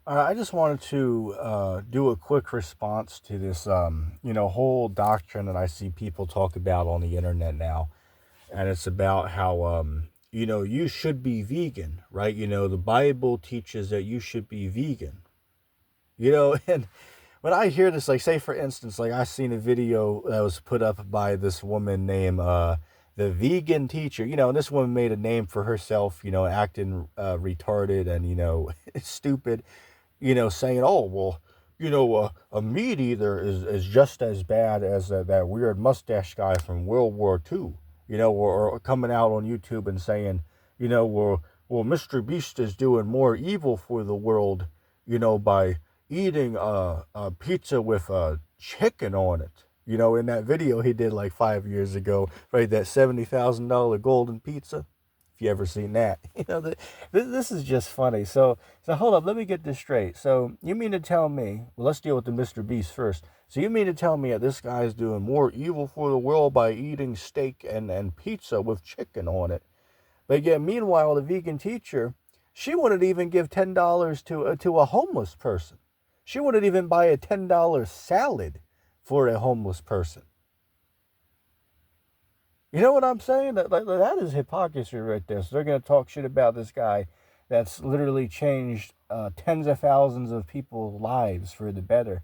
I just wanted to do a quick response to this, whole doctrine that I see people talk about on the internet now, and it's about how, you should be vegan, right? The Bible teaches that you should be vegan, and when I hear this, like, say for instance, like I seen a video that was put up by this woman named the vegan teacher, and this woman made a name for herself, acting retarded and stupid, saying, "Oh, well, a meat eater is just as bad as that weird mustache guy from World War II," or coming out on YouTube and saying, Mr. Beast is doing more evil for the world, by eating a pizza with chicken on it. In that video he did like 5 years ago, right? That $70,000 golden pizza. If you ever seen that, this is just funny. So hold up, let me get this straight. So you mean to tell me? Well, let's deal with the Mr. Beast first. So you mean to tell me that this guy is doing more evil for the world by eating steak and pizza with chicken on it? But yet, meanwhile, the vegan teacher, she wouldn't even give $10 to a homeless person. She wouldn't even buy a $10 salad for a homeless person. You know what I'm saying? That is hypocrisy right there. So they're going to talk shit about this guy that's literally changed tens of thousands of people's lives for the better.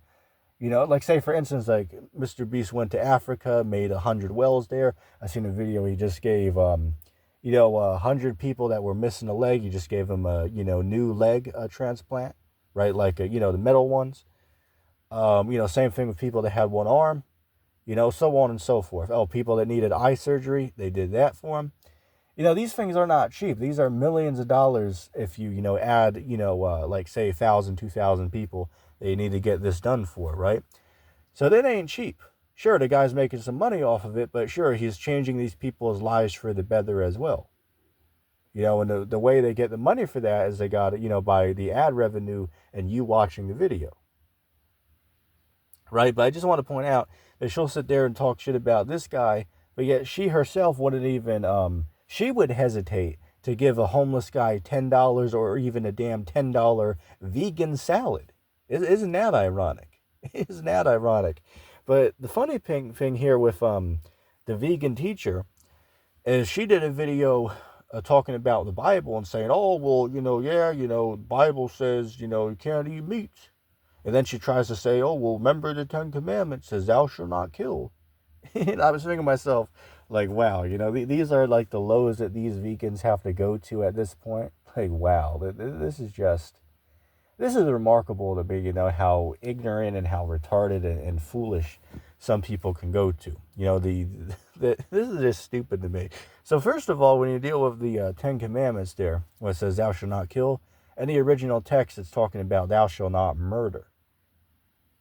Like say for instance, like Mr. Beast went to Africa, made 100 wells there. I seen a video he just gave, 100 people that were missing a leg. He just gave them a, new leg transplant, right? Like, the metal ones. Same thing with people that had one arm. So on and so forth. Oh, people that needed eye surgery, they did that for them. These things are not cheap. These are millions of dollars if you, add, like say 1,000, 2,000 people they need to get this done for, right? So that ain't cheap. Sure, the guy's making some money off of it, but sure, he's changing these people's lives for the better as well. And the way they get the money for that is they got it, by the ad revenue and you watching the video. Right? But I just want to point out that she'll sit there and talk shit about this guy, but yet she herself wouldn't even, she would hesitate to give a homeless guy $10 or even a damn $10 vegan salad. Isn't that ironic? Isn't that ironic? But the funny thing here with the vegan teacher is she did a video talking about the Bible and saying, oh, well, the Bible says, you can't eat meat. And then she tries to say, oh, well, remember the 10 Commandments says thou shalt not kill. And I was thinking to myself, like, wow, these are like the lows that these vegans have to go to at this point. Like, wow, this is remarkable to me, how ignorant and how retarded and foolish some people can go to. This is just stupid to me. So first of all, when you deal with the 10 Commandments there, where it says thou shalt not kill, in the original text it's talking about thou shalt not murder.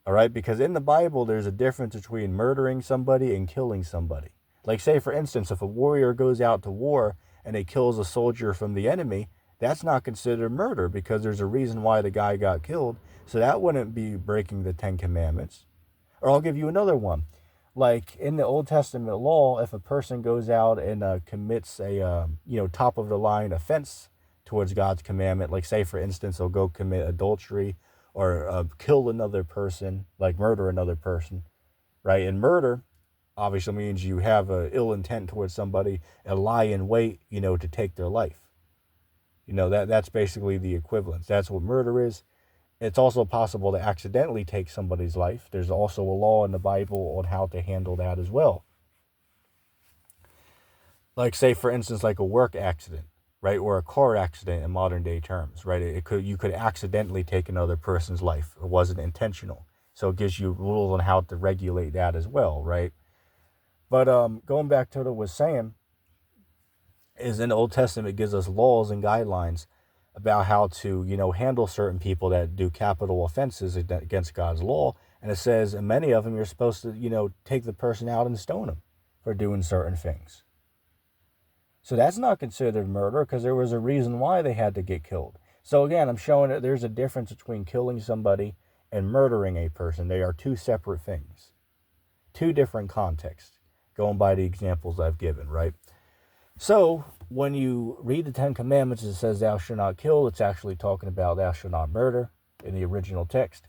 All right, because in the Bible, there's a difference between murdering somebody and killing somebody. Like, say, for instance, if a warrior goes out to war and he kills a soldier from the enemy, that's not considered murder because there's a reason why the guy got killed. So that wouldn't be breaking the 10 Commandments. Or I'll give you another one. Like in the Old Testament law, if a person goes out and commits a, top of the line offense towards God's commandment, like say, for instance, they'll go commit adultery or kill another person, like murder another person, right? And murder obviously means you have an ill intent towards somebody and lie in wait, to take their life. That's basically the equivalence. That's what murder is. It's also possible to accidentally take somebody's life. There's also a law in the Bible on how to handle that as well. Like say, for instance, like a work accident, right? Or a car accident in modern day terms, right? You could accidentally take another person's life. It wasn't intentional. So it gives you rules on how to regulate that as well, right? But going back to what I was saying, is in the Old Testament it gives us laws and guidelines about how to, handle certain people that do capital offenses against God's law. And it says in many of them you're supposed to, take the person out and stone them for doing certain things. So that's not considered murder because there was a reason why they had to get killed. So again, I'm showing that there's a difference between killing somebody and murdering a person. They are two separate things, two different contexts, going by the examples I've given, right? So when you read the 10 Commandments, it says thou shalt not kill. It's actually talking about thou shalt not murder. in the original text.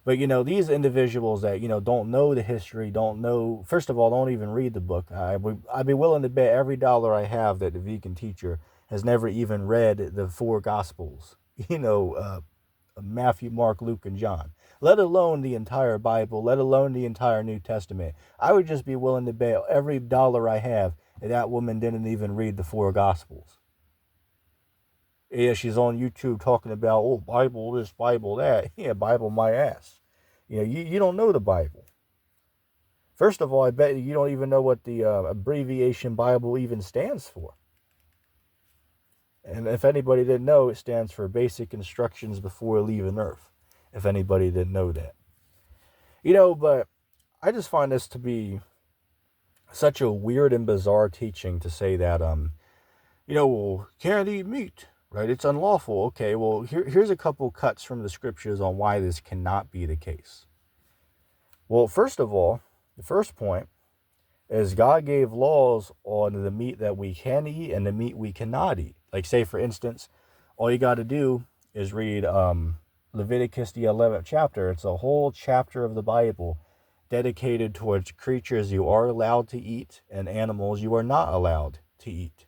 But, these individuals that, don't know the history, don't know, first of all, don't even read the book. I'd be willing to bet every dollar I have that the vegan teacher has never even read the four Gospels, Matthew, Mark, Luke, and John, let alone the entire Bible, let alone the entire New Testament. I would just be willing to bet every dollar I have that woman didn't even read the four Gospels. Yeah, she's on YouTube talking about, oh, Bible this, Bible that. Yeah, Bible my ass. You don't know the Bible. First of all, I bet you don't even know what the abbreviation Bible even stands for. And if anybody didn't know, it stands for Basic Instructions Before Leaving Earth. If anybody didn't know that. But I just find this to be such a weird and bizarre teaching to say that, well, can't eat meat. Right, it's unlawful. Okay, well, here's a couple cuts from the scriptures on why this cannot be the case. Well, first of all, the first point is God gave laws on the meat that we can eat and the meat we cannot eat. Like, say, for instance, all you got to do is read Leviticus, the 11th chapter. It's a whole chapter of the Bible dedicated towards creatures you are allowed to eat and animals you are not allowed to eat.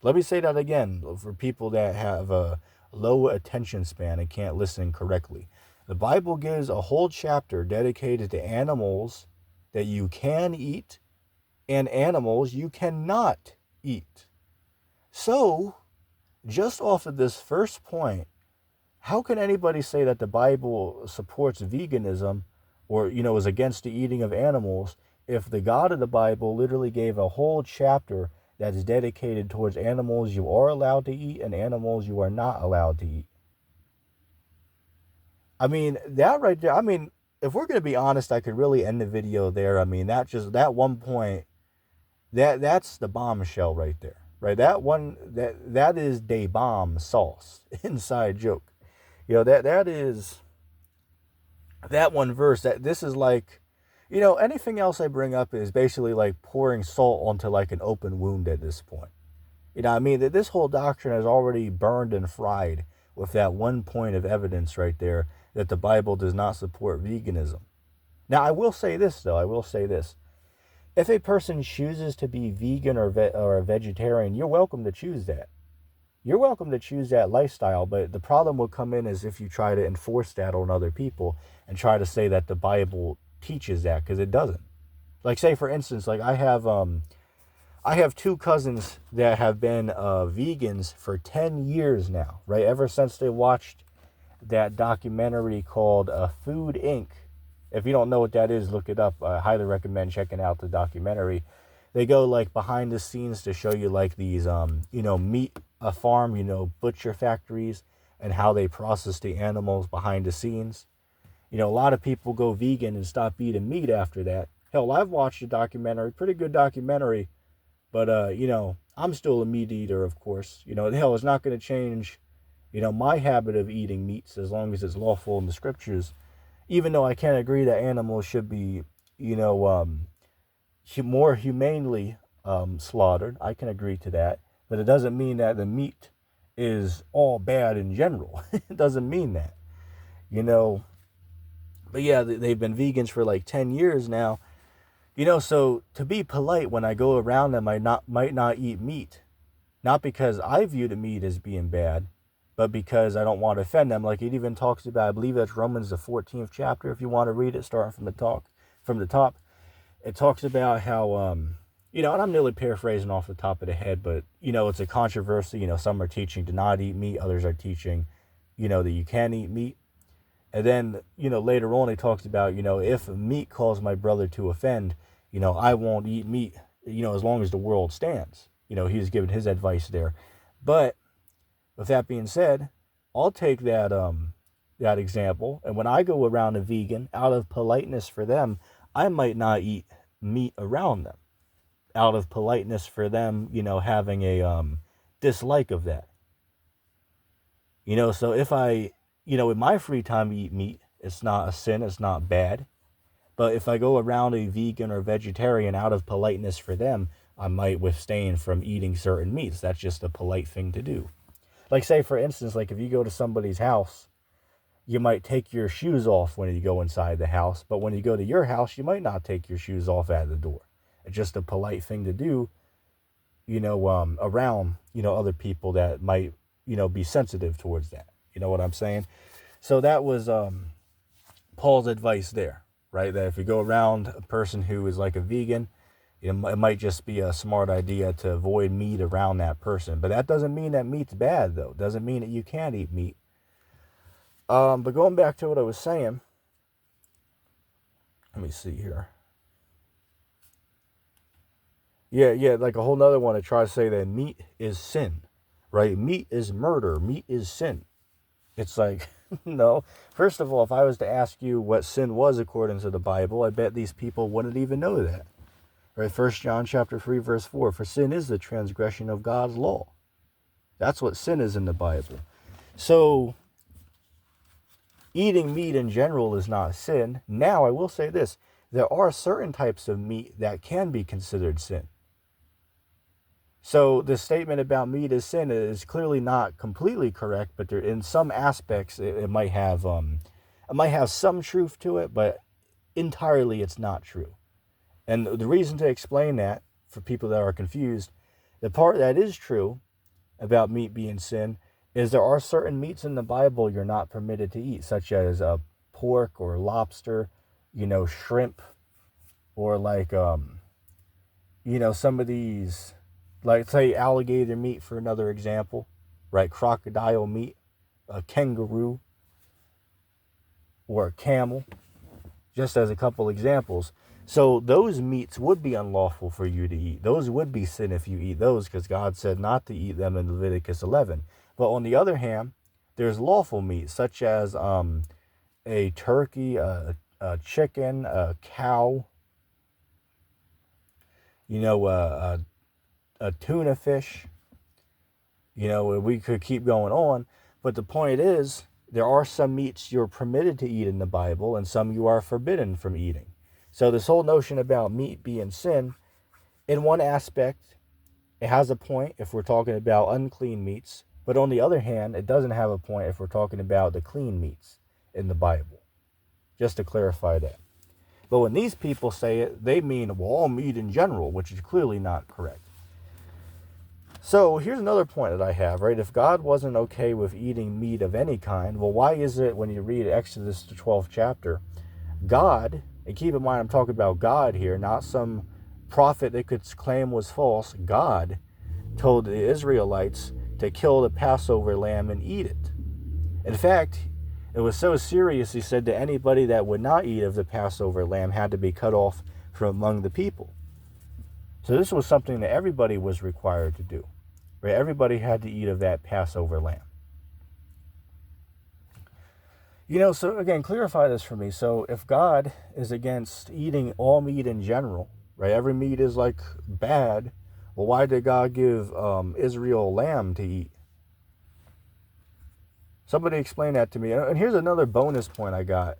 Let me say that again for people that have a low attention span and can't listen correctly. The Bible gives a whole chapter dedicated to animals that you can eat and animals you cannot eat. So, just off of this first point, how can anybody say that the Bible supports veganism or, is against the eating of animals if the God of the Bible literally gave a whole chapter that is dedicated towards animals you are allowed to eat and animals you are not allowed to eat? I mean, that right there, if we're going to be honest, I could really end the video there. That one point, that's the bombshell right there, right? That is de bomb sauce, inside joke. That is, that one verse, that this is like, anything else I bring up is basically like pouring salt onto like an open wound at this point. That this whole doctrine is already burned and fried with that one point of evidence right there that the Bible does not support veganism. Now, I will say this, though. If a person chooses to be vegan or a vegetarian, you're welcome to choose that. You're welcome to choose that lifestyle, but the problem will come in is if you try to enforce that on other people and try to say that the Bible teaches that, because it doesn't. Like, say for instance, like I have two cousins that have been vegans for 10 years now, right? Ever since they watched that documentary called Food Inc. If you don't know what that is, look it up. I highly recommend checking out the documentary. They go like behind the scenes to show you like these meat farm, butcher factories, and how they process the animals behind the scenes. A lot of people go vegan and stop eating meat after that. Hell, I've watched a documentary, pretty good documentary, but, I'm still a meat eater, of course. Hell, it's not going to change, my habit of eating meats as long as it's lawful in the scriptures. Even though I can't agree that animals should be, more humanely slaughtered. I can agree to that. But it doesn't mean that the meat is all bad in general. It doesn't mean that, But yeah, they've been vegans for like 10 years now. So to be polite when I go around them, I might not eat meat. Not because I view the meat as being bad, but because I don't want to offend them. Like it even talks about, I believe that's Romans the 14th chapter, if you want to read it, starting from the top. It talks about how, and I'm nearly paraphrasing off the top of the head, but, it's a controversy. Some are teaching to not eat meat. Others are teaching, that you can eat meat. And then, later on, it talks about, if meat caused my brother to offend, I won't eat meat, as long as the world stands. He's given his advice there. But with that being said, I'll take that example. And when I go around a vegan, out of politeness for them, I might not eat meat around them. Out of politeness for them, having a dislike of that. So if I, in my free time eat meat, it's not a sin, it's not bad. But if I go around a vegan or vegetarian out of politeness for them, I might abstain from eating certain meats. That's just a polite thing to do. Like say, for instance, like if you go to somebody's house, you might take your shoes off when you go inside the house, but when you go to your house, you might not take your shoes off at the door. It's just a polite thing to do, around, other people that might, be sensitive towards that. You know what I'm saying? So that was Paul's advice there, right? That if you go around a person who is like a vegan, it might just be a smart idea to avoid meat around that person. But that doesn't mean that meat's bad, though. Doesn't mean that you can't eat meat. But going back to what I was saying, let me see here. Yeah, like a whole nother one to try to say that meat is sin, right? Meat is murder. Meat is sin. It's like, no. First of all, if I was to ask you what sin was according to the Bible, I bet these people wouldn't even know that. Right? 1 John chapter 3, verse 4, for sin is the transgression of God's law. That's what sin is in the Bible. So, eating meat in general is not sin. Now, I will say this. There are certain types of meat that can be considered sin. So the statement about meat is sin is clearly not completely correct, but there, in some aspects, it might have some truth to it, but entirely it's not true. And the reason to explain that, for people that are confused, the part that is true about meat being sin is there are certain meats in the Bible you're not permitted to eat, such as pork or lobster, shrimp, or like, some of these, like say alligator meat for another example, right? Crocodile meat, a kangaroo, or a camel, just as a couple examples. So those meats would be unlawful for you to eat. Those would be sin if you eat those, because God said not to eat them in Leviticus 11. But on the other hand, there's lawful meat, such as a turkey, a chicken, a cow, a tuna fish. We could keep going on. But the point is, there are some meats you're permitted to eat in the Bible, and some you are forbidden from eating. So this whole notion about meat being sin, in one aspect, it has a point if we're talking about unclean meats. But on the other hand, it doesn't have a point if we're talking about the clean meats in the Bible. Just to clarify that. But when these people say it, they mean all meat in general, which is clearly not correct. So here's another point that I have, right? If God wasn't okay with eating meat of any kind, well, why is it when you read Exodus, the 12th chapter, God, and keep in mind I'm talking about God here, not some prophet they could claim was false, God told the Israelites to kill the Passover lamb and eat it. In fact, it was so serious, he said that anybody that would not eat of the Passover lamb had to be cut off from among the people. So this was something that everybody was required to do. Right? Everybody had to eat of that Passover lamb. So again, clarify this for me. So if God is against eating all meat in general, right? Every meat is like bad. Well, why did God give Israel lamb to eat? Somebody explain that to me. And here's another bonus point I got.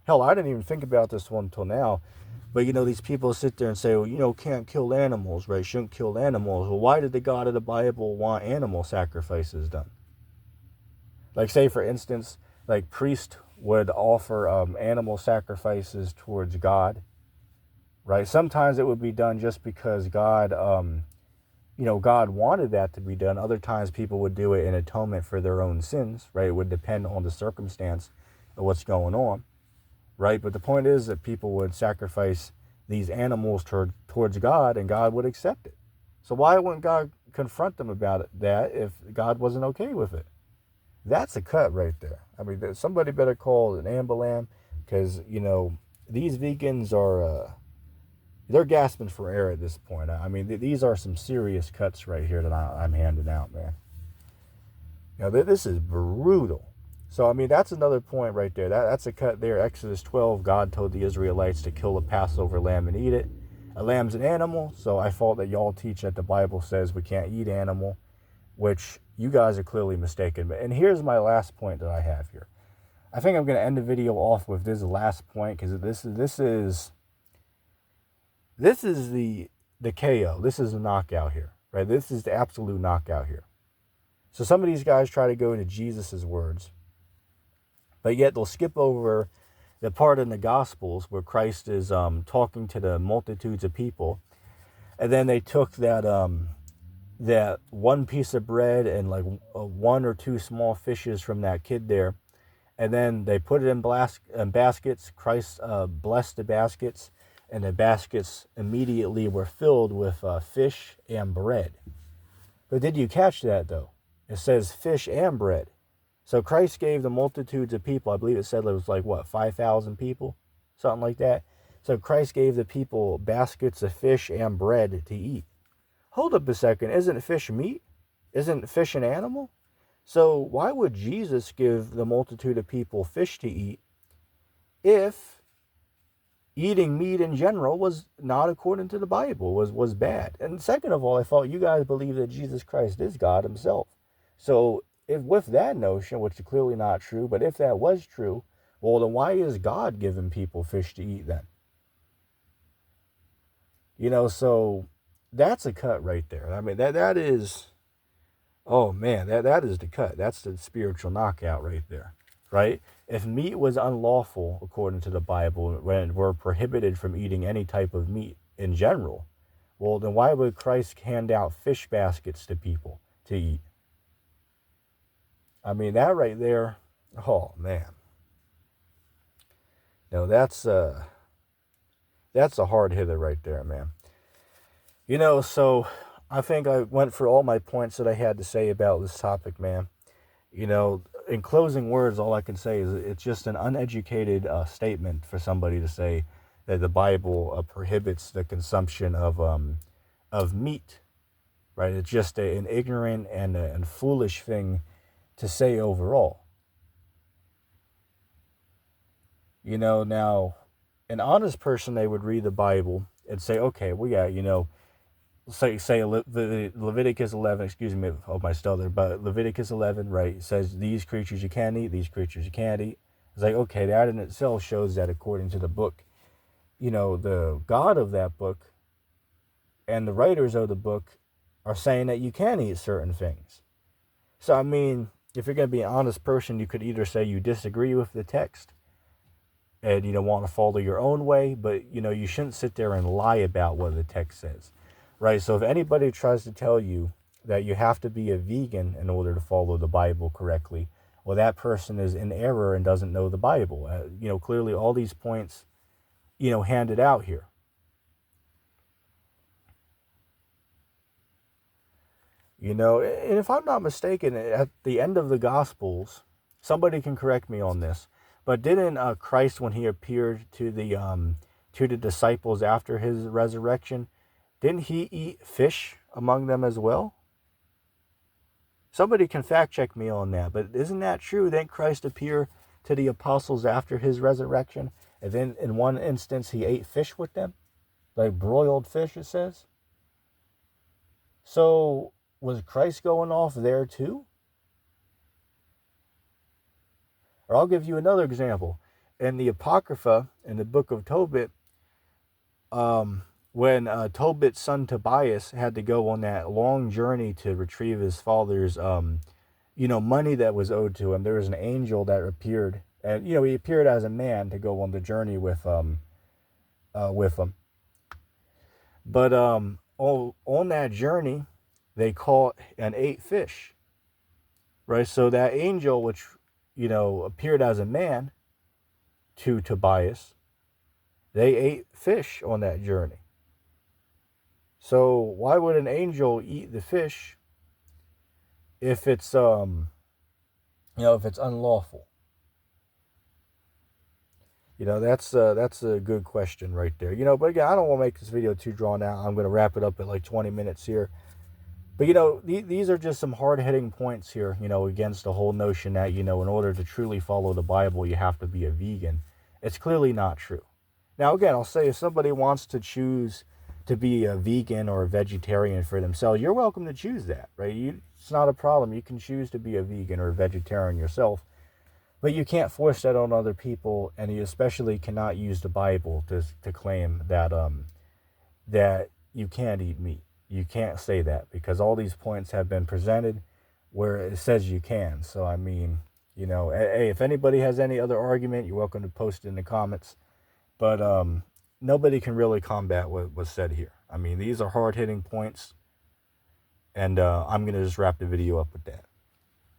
Hell, I didn't even think about this one until now. But, these people sit there and say, well, can't kill animals, right? Shouldn't kill animals. Well, why did the God of the Bible want animal sacrifices done? Like, say, for instance, like priests would offer animal sacrifices towards God, right? Sometimes it would be done just because God, God wanted that to be done. Other times people would do it in atonement for their own sins, right? It would depend on the circumstance of what's going on. Right? But the point is that people would sacrifice these animals towards God, and God would accept it. So why wouldn't God confront them about that if God wasn't okay with it? That's a cut right there. I mean, somebody better call an ambulance, because, these vegans are, they're gasping for air at this point. I mean, these are some serious cuts right here that I'm handing out, man. This is brutal. So, I mean, that's another point right there. That's a cut there. Exodus 12, God told the Israelites to kill a Passover lamb and eat it. A lamb's an animal, so I thought that y'all teach that the Bible says we can't eat animal, which you guys are clearly mistaken. And here's my last point that I have here. I think I'm going to end the video off with this last point, because this is the KO. This is the knockout here, right? This is the absolute knockout here. So some of these guys try to go into Jesus's words. But yet they'll skip over the part in the Gospels where Christ is talking to the multitudes of people, and then they took that one piece of bread and like one or two small fishes from that kid there, and then they put it in baskets. Christ blessed the baskets, and the baskets immediately were filled with fish and bread. But did you catch that though? It says fish and bread. So Christ gave the multitudes of people, I believe it said it was like, what, 5,000 people? Something like that. So Christ gave the people baskets of fish and bread to eat. Hold up a second. Isn't fish meat? Isn't fish an animal? So why would Jesus give the multitude of people fish to eat if eating meat in general was not according to the Bible, was bad? And second of all, I thought you guys believe that Jesus Christ is God himself. So if with that notion, which is clearly not true, but if that was true, well, then why is God giving people fish to eat then? So that's a cut right there. I mean, that is, oh man, that is the cut. That's the spiritual knockout right there, right? If meat was unlawful according to the Bible, when we're prohibited from eating any type of meat in general, well, then why would Christ hand out fish baskets to people to eat? I mean, that right there, oh man. No, that's a hard hitter right there, man. So I think I went for all my points that I had to say about this topic, man. In closing words, all I can say is it's just an uneducated statement for somebody to say that the Bible prohibits the consumption of meat, right? It's just an ignorant and foolish thing to say overall. Now, an honest person, they would read the Bible and say, okay, well, yeah, say Leviticus 11, excuse me, of my stutter, but Leviticus 11, right, says these creatures you can eat, these creatures you can't eat. It's like, okay, that in itself shows that according to the book, the God of that book and the writers of the book are saying that you can eat certain things. So, I mean, if you're going to be an honest person, you could either say you disagree with the text and want to follow your own way, but you shouldn't sit there and lie about what the text says, right? So if anybody tries to tell you that you have to be a vegan in order to follow the Bible correctly, well, that person is in error and doesn't know the Bible. Clearly all these points handed out here. And if I'm not mistaken, at the end of the Gospels, somebody can correct me on this, but didn't Christ, when he appeared to the disciples after his resurrection, didn't he eat fish among them as well? Somebody can fact check me on that, but isn't that true? Didn't Christ appear to the apostles after his resurrection, and then in one instance he ate fish with them, like broiled fish, it says? So was Christ going off there too? Or I'll give you another example. In the Apocrypha, in the book of Tobit, when Tobit's son Tobias had to go on that long journey to retrieve his father's, money that was owed to him, there was an angel that appeared, and he appeared as a man to go on the journey with him. But on that journey, they caught and ate fish, right? So that angel, which appeared as a man to Tobias, they ate fish on that journey. So why would an angel eat the fish if it's if it's unlawful? That's a good question right there. But again, I don't want to make this video too drawn out. I'm going to wrap it up at like 20 minutes here. But these are just some hard-hitting points here, against the whole notion that, in order to truly follow the Bible, you have to be a vegan. It's clearly not true. Now, again, I'll say if somebody wants to choose to be a vegan or a vegetarian for themselves, you're welcome to choose that, right? It's not a problem. You can choose to be a vegan or a vegetarian yourself, but you can't force that on other people, and you especially cannot use the Bible to claim that that you can't eat meat. You can't say that because all these points have been presented where it says you can. So, I mean, You know, hey, if anybody has any other argument, you're welcome to post it in the comments. But nobody can really combat what was said here. I mean, these are hard-hitting points, and I'm going to just wrap the video up with that.